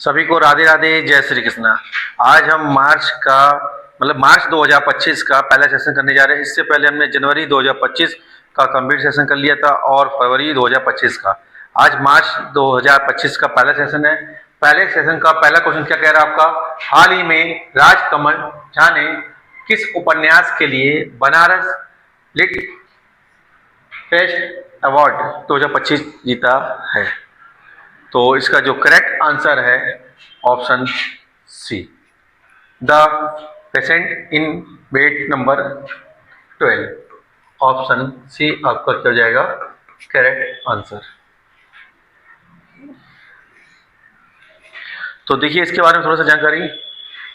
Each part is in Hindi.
सभी को राधे राधे, जय श्री कृष्णा। आज हम मार्च 2025 का पहला सेशन करने जा रहे हैं। इससे पहले हमने जनवरी 2025 का कंप्लीट सेशन कर लिया था और फरवरी 2025 का। आज मार्च 2025 का पहला सेशन है। पहले सेशन का पहला क्वेश्चन क्या कह रहा है आपका, हाल ही में राजकमल झा ने किस उपन्यास के लिए बनारस लिट फेस्ट अवार्ड 2025 जीता है? तो इसका जो करेक्ट आंसर है option C, the patient in bed number 12। Option C आपका क्या हो जाएगा करेक्ट आंसर। तो देखिए इसके बारे में थोड़ा सा जानकारी।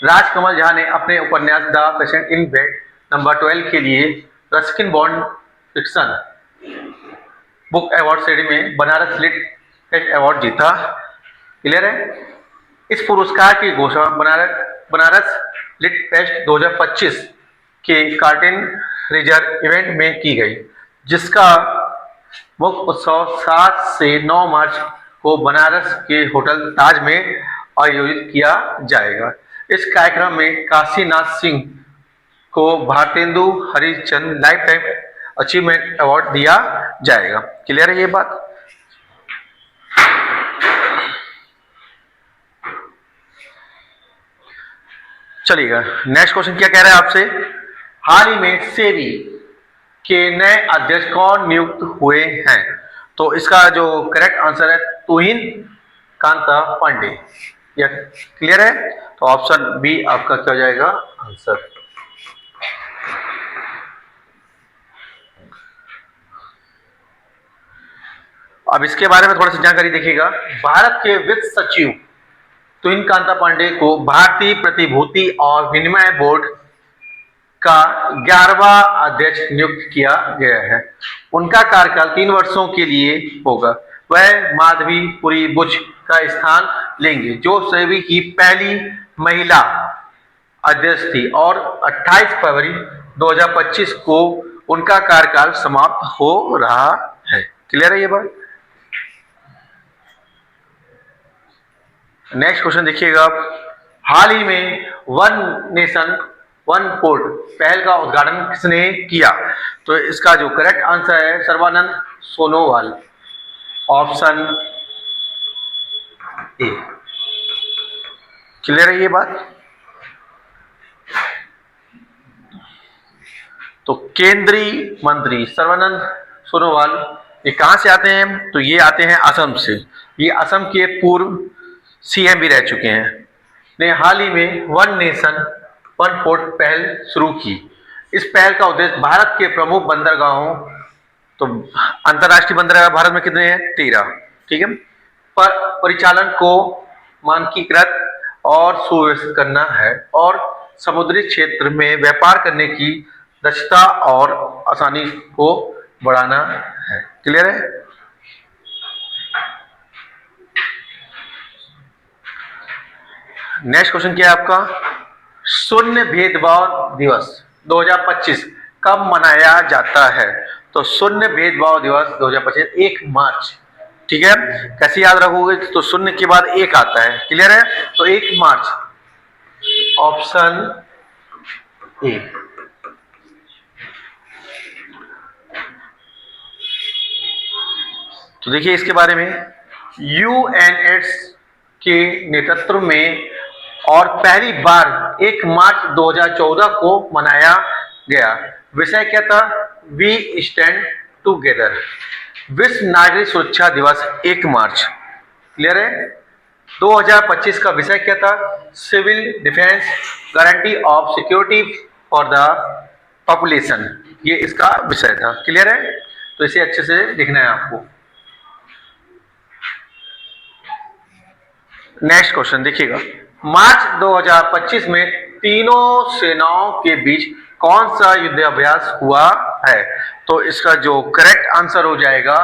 राजकमल झा ने अपने उपन्यास the patient in bed number 12 के लिए Ruskin bond fiction book award श्रेणी में बनारस लिट फेस्ट अवार्ड जीता। क्लियर है? इस पुरस्कार की घोषणा बनारस लिट फेस्ट 2025 के कार्टन रिजर्व इवेंट में की गई, जिसका मुख्य उत्सव 7 से 9 मार्च को बनारस के होटल ताज में आयोजित किया जाएगा। इस कार्यक्रम में काशीनाथ सिंह को Bharatendu Harishchandra life time achievement award दिया जाएगा। क्लियर है ये बात? चलिएगा, नेक्स्ट क्वेश्चन क्या कह रहा है आपसे, हाल ही में सेबी के नए अध्यक्ष कौन नियुक्त हुए हैं? तो इसका जो करेक्ट आंसर है तुहिन कांता पांडे। यह क्लियर है? तो ऑप्शन बी आपका क्या हो जाएगा आंसर। अब इसके बारे में थोड़ा सा जानकारी देखिएगा। भारत के वित्त सचिव तुहिन कांता पांडे को भारतीय प्रतिभूति और विनिमय बोर्ड का 11वां अध्यक्ष नियुक्त किया गया है। उनका कार्यकाल 3 वर्षों के लिए होगा। वह माधवी पुरी बुच का स्थान लेंगे, जो सेबी की पहली महिला अध्यक्ष थी, और 28 फरवरी 2025 को उनका कार्यकाल समाप्त हो रहा है। क्लियर है ये बात? नेक्स्ट क्वेश्चन देखिएगा। हाल ही में वन नेशन वन पोर्ट पहल का उद्घाटन किसने किया? तो इसका जो करेक्ट आंसर है Sarbananda Sonowal. Option A. Clear है ये बात? तो केंद्रीय मंत्री सर्बानंद सोनोवाल ये कहां से आते हैं? तो ये आते हैं असम से। ये असम के पूर्व सीएम भी रह चुके हैं। ने हाल ही में वन नेशन वन पोर्ट पहल शुरू की। इस पहल का उद्देश्य भारत के प्रमुख बंदरगाहों, तो अंतर्राष्ट्रीय बंदरगाह भारत में कितने हैं? 13, ठीक है, पर परिचालन को मानकीकृत और सुव्यवस्थित करना है और समुद्री क्षेत्र में व्यापार करने की दक्षता और आसानी को बढ़ाना है। क्लियर है? नेक्स्ट क्वेश्चन क्या है आपका, शून्य भेदभाव दिवस 2025 कब मनाया जाता है? तो शून्य भेदभाव दिवस 2025 1 मार्च। ठीक है, कैसे याद रखोगे? तो शून्य के बाद 1 आता है। क्लियर है? तो 1 मार्च ऑप्शन ए। तो देखिए इसके बारे में, यूएनएड्स के नेतृत्व में और पहली बार 1 मार्च 2014 को मनाया गया। विषय क्या था? We stand together. विश्व नागरिक सुरक्षा दिवस 1 मार्च। क्लियर है? 2025 का विषय क्या था? Civil defence guarantee of security for the population. ये इसका विषय था। क्लियर है? तो इसे अच्छे से लिखना है आपको। नेक्स्ट क्वेश्चन देखिएगा, मार्च 2025 में तीनों सेनाओं के बीच कौन सा युद्धाभ्यास हुआ है? तो इसका जो करेक्ट आंसर हो जाएगा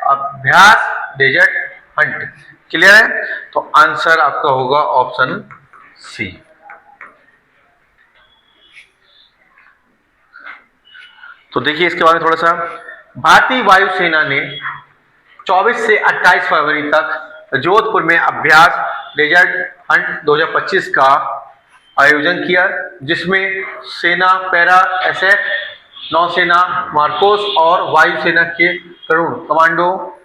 अभ्यास डेजर्ट हंट। क्लियर है? तो आंसर आपका होगा ऑप्शन सी। तो देखिए इसके बारे में थोड़ा सा, भारतीय वायुसेना ने 24 से 28 फरवरी तक जोधपुर में अभ्यास डेजर्ट हंट 2025 का आयोजन किया, जिसमें सेना, पैरा एसएफ, नौसेना, मार्कोस और वायुसेना के कमांडो,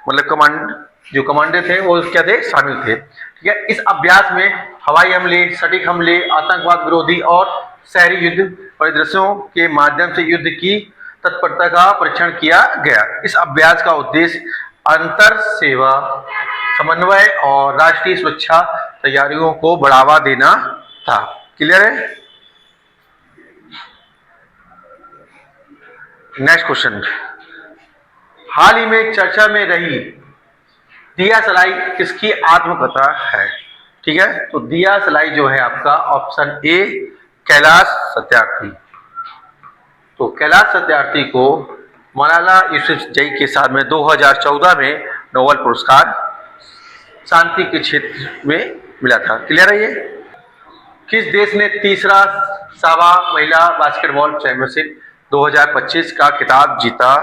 मतलब जो कमांडर थे वो क्या थे, शामिल थे। ठीक है, इस अभ्यास में हवाई हमले, सटीक हमले, आतंकवाद विरोधी और शहरी युद्ध परिदृश्यों के माध्यम से युद्ध की तत्परता का परीक्षण किया गया। इस अभ्यास का उद्देश्य अंतर सेवा समन्वय और राष्ट्रीय सुरक्षा तैयारियों को बढ़ावा देना था। क्लियर है? नेक्स्ट क्वेश्चन, हाल ही में चर्चा में रही दिया सलाई किसकी आत्मकथा है? ठीक है, तो दिया सलाई जो है आपका ऑप्शन ए कैलाश सत्यार्थी। तो कैलाश सत्यार्थी को मलाला यूसुफजई के साथ में 2014 में नोबेल पुरस्कार शांति के क्षेत्र में मिला था। क्लियर है? ये किस देश ने तीसरा साबा महिला बास्केटबॉल चैंपियनशिप 2025 का खिताब जीता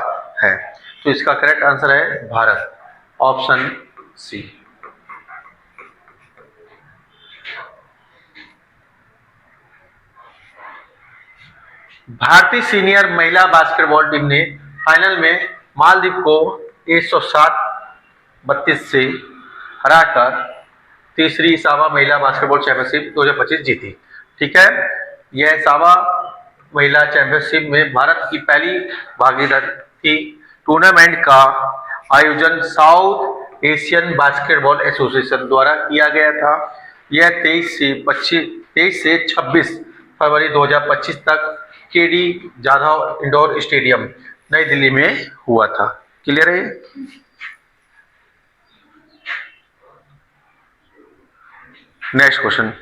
है? तो इसका करेक्ट आंसर है भारत, ऑप्शन सी। भारतीय सीनियर महिला बास्केटबॉल टीम ने फाइनल में मालदीव को 107-32 से हराकर तीसरी साबा महिला बास्केटबॉल चैंपियनशिप 2025 जीती। ठीक है, यह साबा महिला चैंपियनशिप में भारत की पहली भागीदारी थी। टूर्नामेंट का आयोजन साउथ एशियन बास्केटबॉल एसोसिएशन द्वारा किया गया था। यह 23 से 26 फरवरी 2025 तक केडी जाधव इंडोर स्टेडियम नई दिल्ली में हुआ था। क्लियर है? नेक्स्ट क्वेश्चन,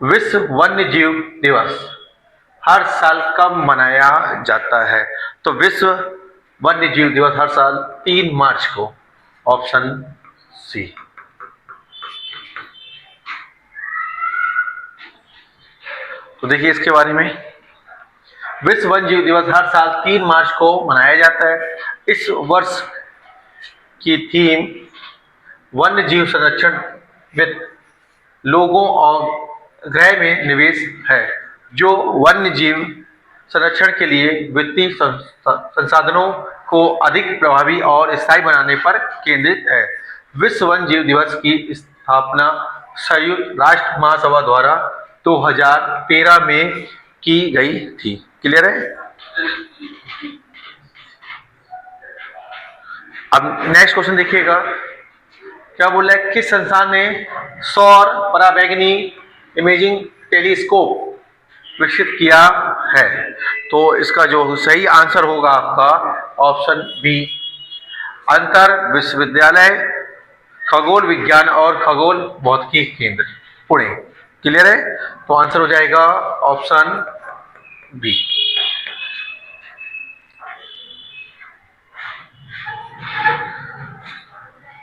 विश्व वन्य जीव दिवस हर साल कब मनाया जाता है? तो विश्व वन्य जीव दिवस हर साल 3 मार्च को, ऑप्शन सी। तो देखिए इसके बारे में, विश्व वन्य जीव दिवस हर साल 3 मार्च को मनाया जाता है। इस वर्ष की थीम वन्य जीव संरक्षण वित्त, लोगों और ग्रह में निवेश है, जो वन्य जीव संरक्षण के लिए वित्तीय संसाधनों को अधिक प्रभावी और स्थायी बनाने पर केंद्रित है। विश्व वन्य जीव दिवस की स्थापना संयुक्त राष्ट्र महासभा द्वारा 2013 में की गई थी। क्लियर है? अब नेक्स्ट क्वेश्चन देखिएगा, क्या बोल रहा है, किस संस्थान ने सौर पराबैंगनी इमेजिंग टेलीस्कोप विकसित किया है? तो इसका जो सही आंसर होगा आपका ऑप्शन बी, अंतर विश्वविद्यालय खगोल विज्ञान और खगोल भौतिकी केंद्र, पुणे। क्लियर है? तो आंसर हो जाएगा ऑप्शन बी।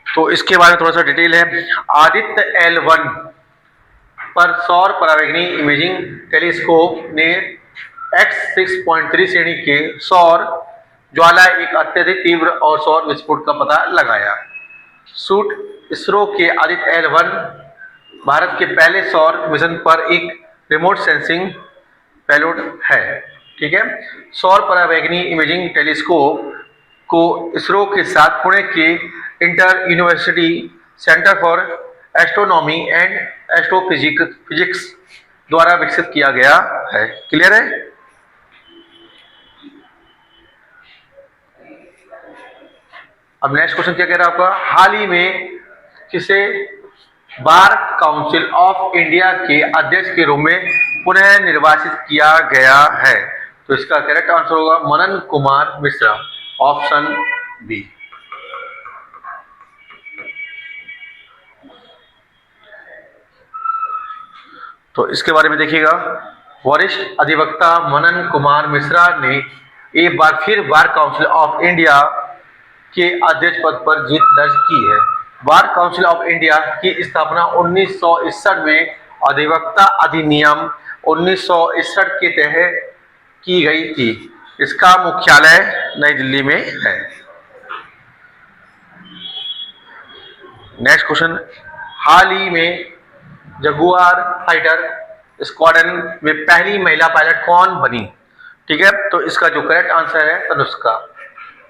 तो इसके बारे में थोड़ा सा डिटेल है। आदित्य L1 पर सौर पराबैंगनी इमेजिंग टेलीस्कोप ने X6.3 श्रेणी के सौर ज्वाला एक अत्यधिक तीव्र और सौर विस्फोट का पता लगाया। सूट इसरो के आदित्य L1 भारत के पहले सौर मिशन पर एक रिमोट सेंसिंग पेलोड है। ठीक है, सौर पराबैंगनी इमेजिंग टेलीस्कोप को इसरो के साथ पुणे के inter university centre for astronomy and astrophysics द्वारा विकसित किया गया है। क्लियर है? अब नेक्स्ट क्वेश्चन क्या कह रहा है आपका, हाल ही में किसे बार काउंसिल ऑफ इंडिया के अध्यक्ष के रूप में पुनः निर्वाचित किया गया है? तो इसका करेक्ट आंसर होगा मनन कुमार मिश्रा, ऑप्शन बी। तो इसके बारे में देखिएगा, वरिष्ठ अधिवक्ता मनन कुमार मिश्रा ने एक बार फिर बार काउंसिल ऑफ इंडिया के अध्यक्ष पद पर जीत दर्ज की है। बार काउंसिल ऑफ इंडिया की स्थापना 1961 में अधिवक्ता अधिनियम 1961 के तहत की गई थी। इसका मुख्यालय नई दिल्ली में है। नेक्स्ट क्वेश्चन, हाल ही में जगुआर फाइटर स्क्वाड्रन में पहली महिला पायलट कौन बनी? ठीक है, तो इसका जो करेक्ट आंसर है Tanushka,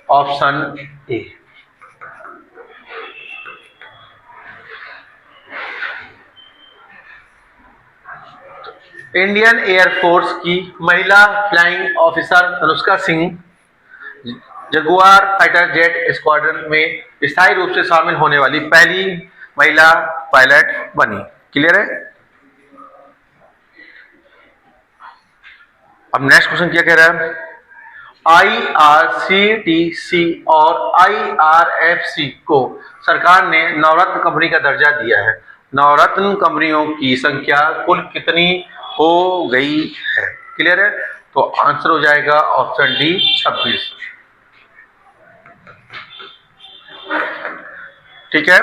option A. Indian air force की महिला flying officer Tanushka Singh Jaguar fighter jet squadron में स्थायी रूप से शामिल होने वाली पहली महिला पायलट बनी। क्लियर है? अब नेक्स्ट क्वेश्चन क्या कह रहा है? IRCTC और IRFC को सरकार ने नवरत्न कंपनी का दर्जा दिया है। नवरत्न कंपनियों की संख्या कुल कितनी हो गई है? क्लियर है? तो आंसर हो जाएगा ऑप्शन डी, 26। ठीक है,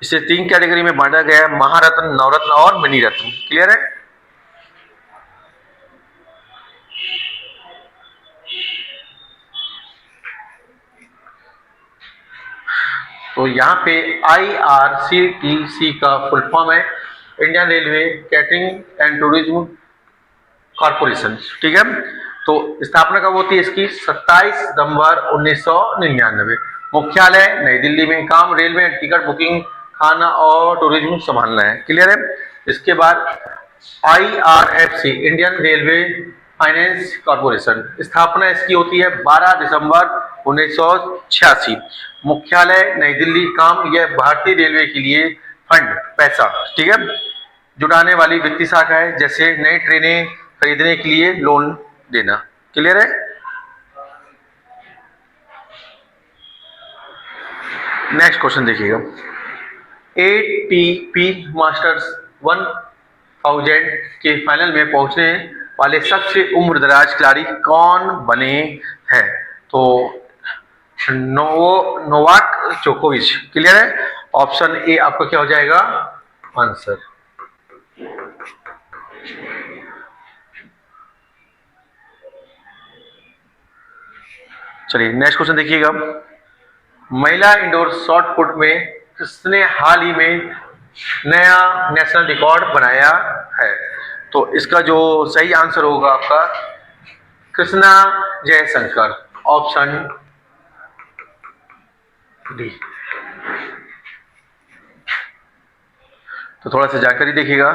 इसे 3 कैटेगरी में बांटा गया है, महारत्न, नवरत्न और मिनी रत्न। क्लियर है? तो यहाँ पे IRCTC का फुल फॉर्म है Indian railway catering and tourism corporation. ठीक है, तो स्थापना कब होती है इसकी? 27 सितंबर 1999। मुख्यालय नई दिल्ली में। काम रेलवे टिकट बुकिंग, खाना और टूरिज्म संभालना है। क्लियर है? इसके बाद IRFC Indian railway finance corporation, स्थापना इसकी होती है 12 दिसंबर 1986। मुख्यालय नई दिल्ली। काम यह भारतीय रेलवे के लिए फंड, पैसा, ठीक है, जुटाने वाली वित्तीय शाखा है, जैसे नई ट्रेनें खरीदने के लिए लोन देना। क्लियर है? नेक्स्ट क्वेश्चन देखिएगा। ATP मास्टर्स 1000 के फाइनल में पहुंचने वाले सबसे उम्रदराज खिलाड़ी कौन बने हैं? तो नोवाक जोकोविच। क्लियर है? ऑप्शन ए आपका क्या हो जाएगा आंसर। चलिए नेक्स्ट क्वेश्चन देखिएगा। महिला इंडोर शॉट पुट में किसने हाल ही में नया नेशनल रिकॉर्ड बनाया है? तो इसका जो सही आंसर होगा आपका कृष्णा जयशंकर, ऑप्शन डी। तो थोड़ा सा जानकारी देखिएगा।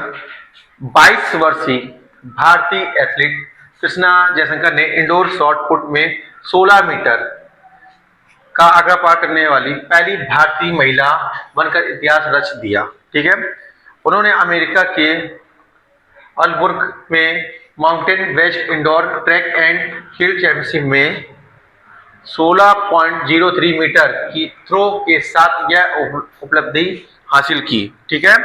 22 वर्षीय भारतीय एथलीट कृष्णा जयशंकर ने इंडोर शॉट पुट में 16 मीटर का आंकड़ा पार करने वाली पहली भारतीय महिला बनकर इतिहास रच दिया। ठीक है, उन्होंने अमेरिका के अल्बुर्क में mountain west indoor track and field championship में 16.03 मीटर की थ्रो के साथ यह उपलब्धि हासिल की। ठीक है,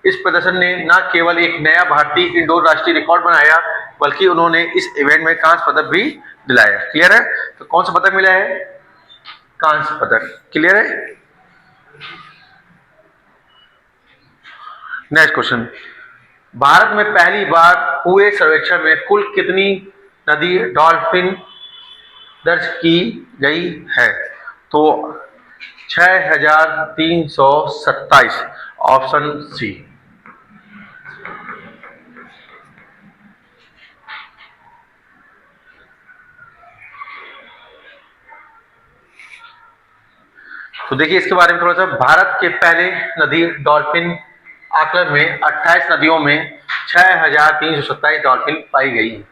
इस प्रदर्शन ने न केवल एक नया भारतीय इंडोर राष्ट्रीय रिकॉर्ड बनाया, बल्कि उन्होंने इस इवेंट में कांस्य पदक भी दिलाया। क्लियर है? तो कौन सा पदक मिला है? कांस्य पदक। क्लियर है? Next question. भारत में पहली बार हुए सर्वेक्षण में कुल कितनी नदी डॉल्फिन दर्ज की गई है? तो 6327, ऑप्शन सी। तो देखिए इसके बारे में थोड़ा सा। भारत के पहले नदी डॉल्फिन आकलन में 28 नदियों में 6327 डॉल्फिन पाई गई,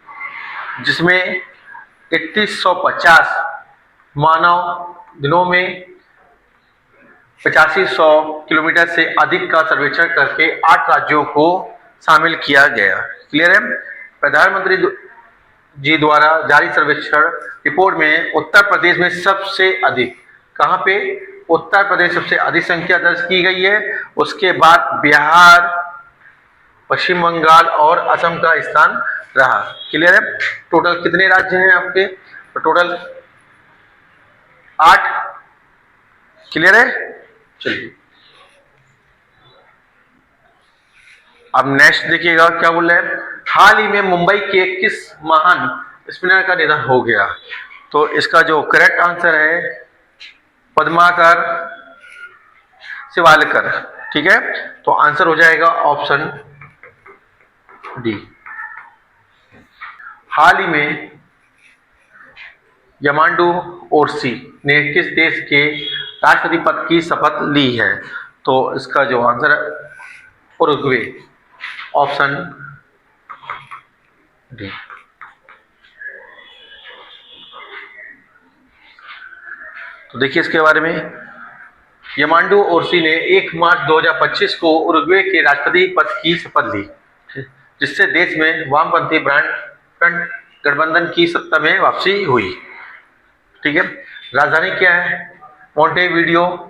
जिसमें 3150 मानव दिनों में 8500 किलोमीटर से अधिक का सर्वेक्षण करके 8 राज्यों को शामिल किया गया। क्लियर है? प्रधानमंत्री जी द्वारा जारी सर्वेक्षण रिपोर्ट में उत्तर प्रदेश में सबसे अधिक, कहां पे? उत्तर प्रदेश सबसे अधिक संख्या दर्ज की गई है। उसके बाद बिहार, पश्चिम बंगाल और असम का स्थान रहा। क्लियर है? टोटल कितने राज्य हैं आपके? तो टोटल 8। क्लियर है? चलिए अब नेक्स्ट देखिएगा क्या बोल रहे हैं। हाल ही में मुंबई के किस महान स्पिनर का निधन हो गया? तो इसका जो करेक्ट आंसर है पद्माकर शिवालकर। ठीक है, तो आंसर हो जाएगा ऑप्शन डी। हाल ही में यामांडू ओरसी ने किस देश के राष्ट्रपति पद की शपथ ली है? तो इसका जो आंसर है उरुग्वे, ऑप्शन डी। तो देखिए इसके बारे में, यामांडू ओरसी ने 1 मार्च 2025 को उरुग्वे के राष्ट्रपति पद की शपथ ली, जिससे देश में वामपंथी फ्रंट गठबंधन की सत्ता में वापसी हुई। ठीक है, राजधानी क्या है? मोंटेवीडियो,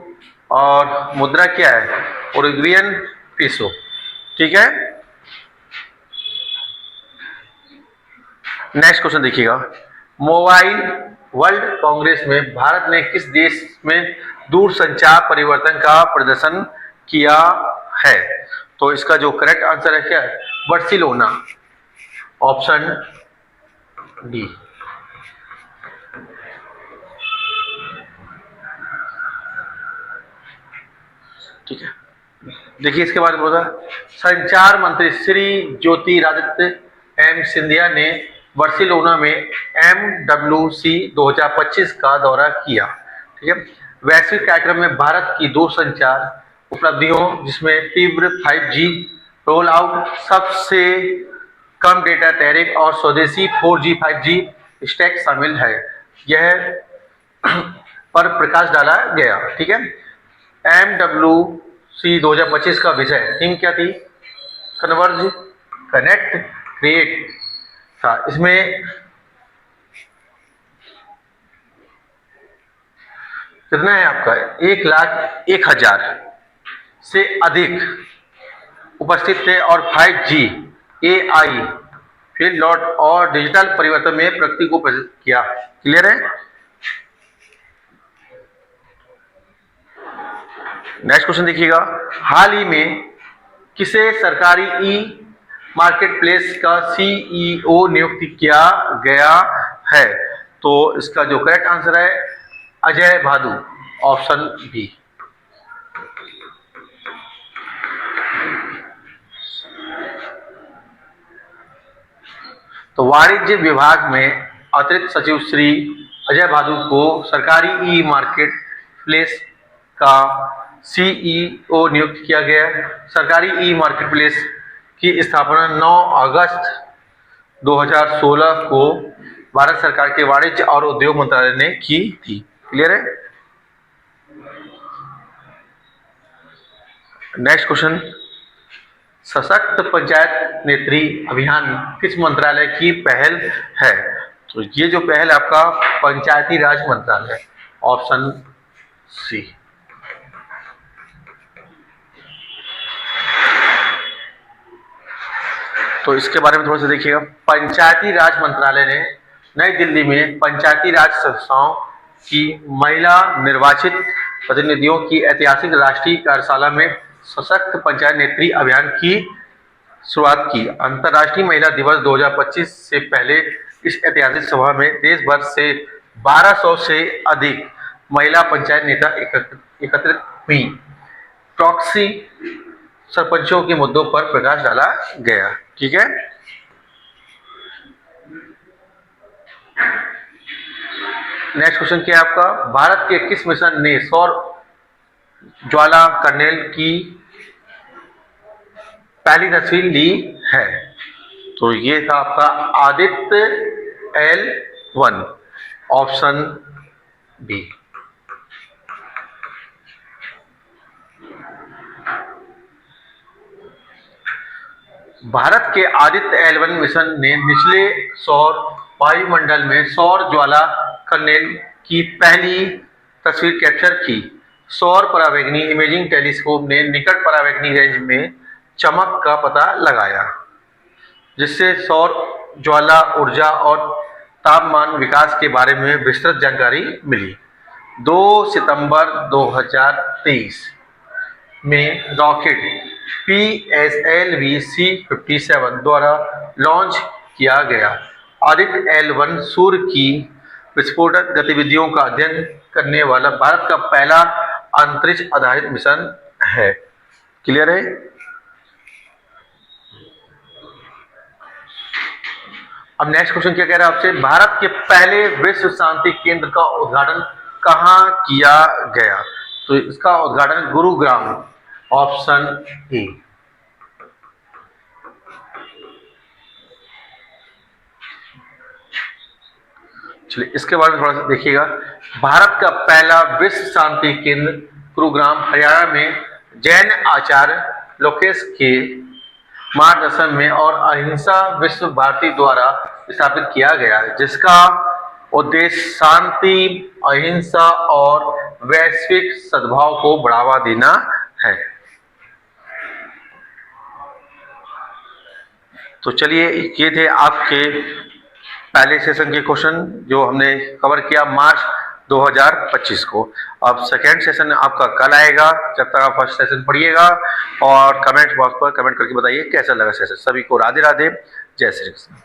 और मुद्रा क्या है? उरुग्वियन पीसो। ठीक है, नेक्स्ट क्वेश्चन देखिएगा। मोबाइल वर्ल्ड कांग्रेस में भारत ने किस देश में दूरसंचार परिवर्तन का प्रदर्शन किया है? तो इसका जो करेक्ट आंसर है क्या है? Barcelona, option D. ठीक है, देखिए इसके बारे में बोला, संचार मंत्री श्री ज्योतिरादित्य एम सिंधिया ने बार्सिलोना में MWC 2025 का दौरा किया। ठीक है, वैश्विक कार्यक्रम में भारत की दूरसंचार उपलब्धियों, जिसमें तीव्र 5G रोल आउट, सबसे कम डेटा टैरिफ और स्वदेशी 4G 5G स्टैक शामिल है, यह पर प्रकाश डाला गया। ठीक है, MWC 2025 का विषय थीम क्या थी? कन्वर्ज, कनेक्ट, क्रिएट था। इसमें कितना है आपका? 1,01,000 से अधिक उपस्थित थे और 5G, AI, फील्ड लॉट और डिजिटल परिवर्तन में प्रगति को प्रदर्शित किया। क्लियर है? नेक्स्ट क्वेश्चन देखिएगा। हाल ही में किसे सरकारी ई मार्केट प्लेस का CEO नियुक्त किया गया है? तो इसका जो करेक्ट आंसर है अजय भादु, ऑप्शन बी। तो वाणिज्य विभाग में अतिरिक्त सचिव श्री अजय भादु को सरकारी ई मार्केट प्लेस का CEO नियुक्त किया गया। सरकारी ई मार्केट प्लेस की स्थापना 9 अगस्त 2016 को भारत सरकार के वाणिज्य और उद्योग मंत्रालय ने की थी। क्लियर है? नेक्स्ट क्वेश्चन, सशक्त पंचायत नेत्री अभियान किस मंत्रालय की पहल है? तो ये जो पहल आपका पंचायती राज मंत्रालय, ऑप्शन सी। तो इसके बारे में थोड़ा सा देखिएगा। पंचायती राज मंत्रालय ने नई दिल्ली में पंचायती राज संस्थाओं की महिला निर्वाचित प्रतिनिधियों की ऐतिहासिक राष्ट्रीय कार्यशाला में सशक्त पंचायत नेत्री अभियान की शुरुआत की। अंतर्राष्ट्रीय महिला दिवस 2025 से पहले इस ऐतिहासिक सभा में देश भर से 1200 से अधिक महिला पंचायत नेता एकत्रित हुई। प्रॉक्सी सरपंचों के मुद्दों पर प्रकाश डाला गया। ठीक है, नेक्स्ट क्वेश्चन क्या है आपका? भारत के किस मिशन ने सौर ज्वाला कर्नेल की पहली तस्वीर ली है? तो ये था आपका Aditya L1, option B. Bharat के आदित्य L1 मिशन ने निचले सौर वायुमंडल में सौर ज्वाला कर्नेल की पहली तस्वीर कैप्चर की। सौर परावैंगनी इमेजिंग टेलीस्कोप ने निकट परावैंगनी रेंज में चमक का पता लगाया, जिससे सौर ज्वाला ऊर्जा और तापमान विकास के बारे में विस्तृत जानकारी मिली। 2 सितंबर 2023 में रॉकेट PSLV-C57 द्वारा लॉन्च किया गया आदित्य L1 सूर्य की विस्फोटक गतिविधियों का अध्ययन करने वाला भारत का पहला अंतरिक्ष आधारित मिशन है। क्लियर है? अब नेक्स्ट क्वेश्चन क्या कह रहा है आपसे, भारत के पहले विश्व शांति केंद्र का उद्घाटन कहाँ किया गया? तो इसका उद्घाटन गुरुग्राम, ऑप्शन ए। चलिए इसके बारे में थोड़ा सा देखिएगा। भारत का पहला विश्व शांति केंद्र गुरुग्राम हरियाणा में जैन आचार्य लोकेश के मार्गदर्शन में और अहिंसा विश्व भारती द्वारा स्थापित किया गया, जिसका उद्देश्य शांति, अहिंसा और वैश्विक सद्भाव को बढ़ावा देना है। तो चलिए ये थे आपके पहले सेशन के क्वेश्चन जो हमने कवर किया मार्च 2025 को। अब सेकेंड सेशन आपका कल आएगा। जब तक आप फर्स्ट सेशन पढ़िएगा और कमेंट बॉक्स पर कमेंट करके बताइए कैसा लगा सेशन। सभी को राधे राधे, जय श्री कृष्ण।